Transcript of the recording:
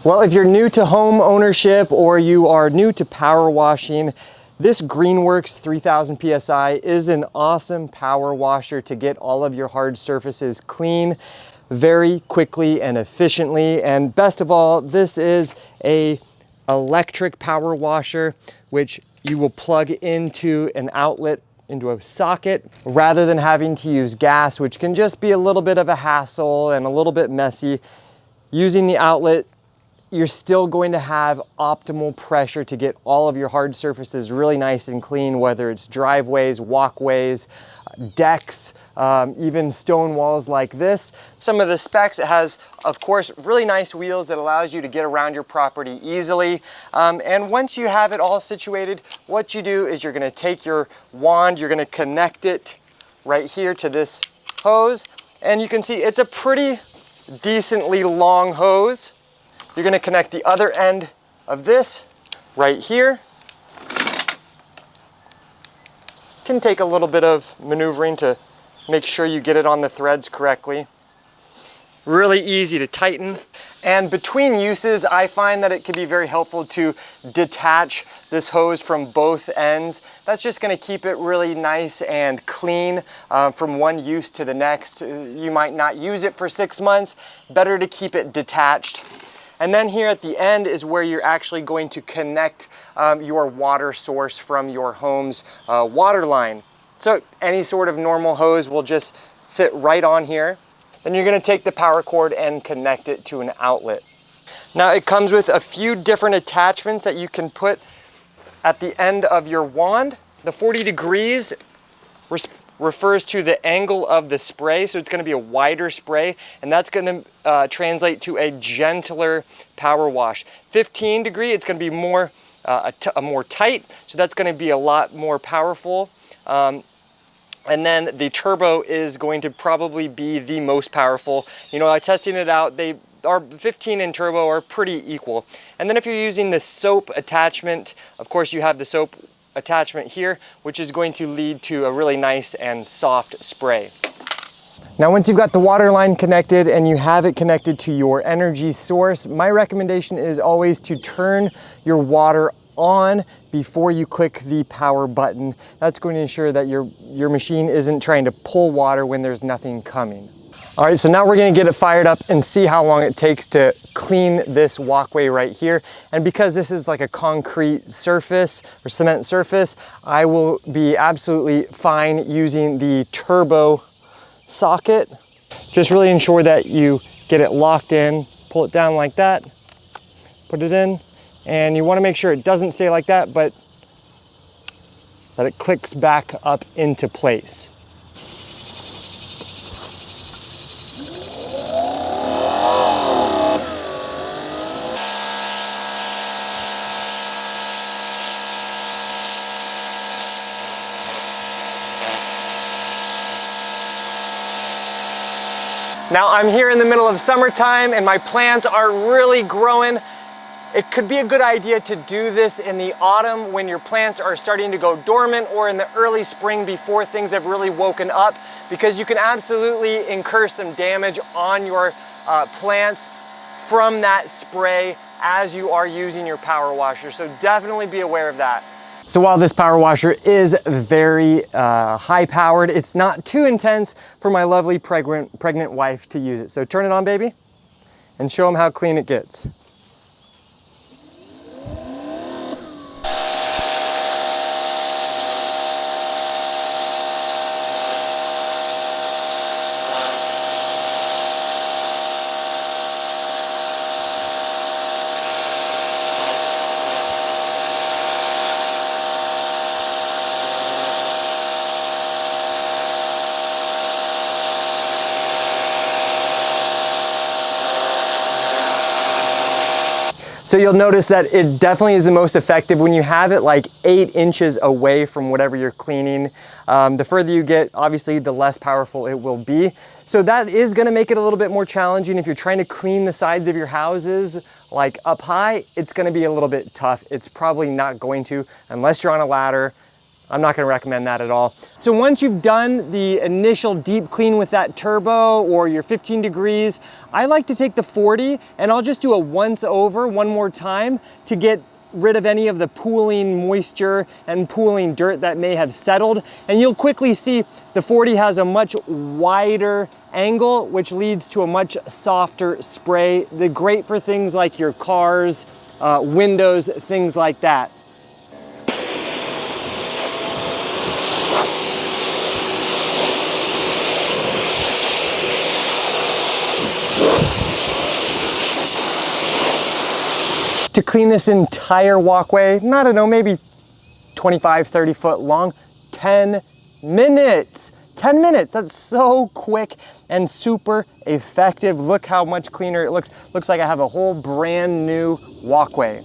Well, if you're new to home ownership or you are new to power washing, this Greenworks 3000 PSI is an awesome power washer to get all of your hard surfaces clean very quickly and efficiently. And best of all, this is a electric power washer, which you will plug into an outlet into a socket rather than having to use gas, which can just be a little bit of a hassle and a little bit messy. Using the outlet, you're still going to have optimal pressure to get all of your hard surfaces really nice and clean, whether it's driveways, walkways, decks, even stone walls like this. Some of the specs, it has, of course, really nice wheels that allows you to get around your property easily. And once you have it all situated, what you do is you're gonna take your wand, you're gonna connect it right here to this hose. And you can see it's a pretty decently long hose. You're gonna connect the other end of this right here. Can take a little bit of maneuvering to make sure you get it on the threads correctly. Really easy to tighten. And between uses, I find that it can be very helpful to detach this hose from both ends. That's just gonna keep it really nice and clean from one use to the next. You might not use it for 6 months. Better to keep it detached. And then here at the end is where you're actually going to connect your water source from your home's water line. So any sort of normal hose will just fit right on here. Then you're gonna take the power cord and connect it to an outlet. Now it comes with a few different attachments that you can put at the end of your wand. The 40 degrees refers to the angle of the spray, so it's going to be a wider spray, and that's going to translate to a gentler power wash. 15 degree, it's going to be more more tight, so that's going to be a lot more powerful. And then the turbo is going to probably be the most powerful. You know, testing it out, they are 15 and turbo are pretty equal. And then if you're using the soap attachment, of course you have the soap attachment here, which is going to lead to a really nice and soft spray. Now, once you've got the water line connected and you have it connected to your energy source, my recommendation is always to turn your water on before you click the power button. That's going to ensure that your machine isn't trying to pull water when there's nothing coming. All right, so now we're gonna get it fired up and see how long it takes to clean this walkway right here. And because this is like a concrete surface or cement surface, I will be absolutely fine using the turbo socket. Just really ensure that you get it locked in, pull it down like that, put it in, and you wanna make sure it doesn't stay like that, but that it clicks back up into place. Now I'm here in the middle of summertime and my plants are really growing. It could be a good idea to do this in the autumn when your plants are starting to go dormant, or in the early spring before things have really woken up, because you can absolutely incur some damage on your plants from that spray as you are using your power washer. So definitely be aware of that. So while this power washer is very high powered, it's not too intense for my lovely pregnant wife to use it. So turn it on, baby, and show them how clean it gets. So you'll notice that it definitely is the most effective when you have it like 8 inches away from whatever you're cleaning. The further you get, obviously, the less powerful it will be. So that is gonna make it a little bit more challenging. If you're trying to clean the sides of your houses, like up high, it's gonna be a little bit tough. It's probably not going to, unless you're on a ladder. I'm not gonna recommend that at all. So once you've done the initial deep clean with that turbo or your 15 degrees, I like to take the 40 and I'll just do a once over one more time to get rid of any of the pooling moisture and pooling dirt that may have settled. And you'll quickly see the 40 has a much wider angle, which leads to a much softer spray. They're great for things like your cars, windows, things like that. To clean this entire walkway, I don't know, maybe 25, 30 foot long, 10 minutes. 10 minutes, that's so quick and super effective. Look how much cleaner it looks. Looks like I have a whole brand new walkway.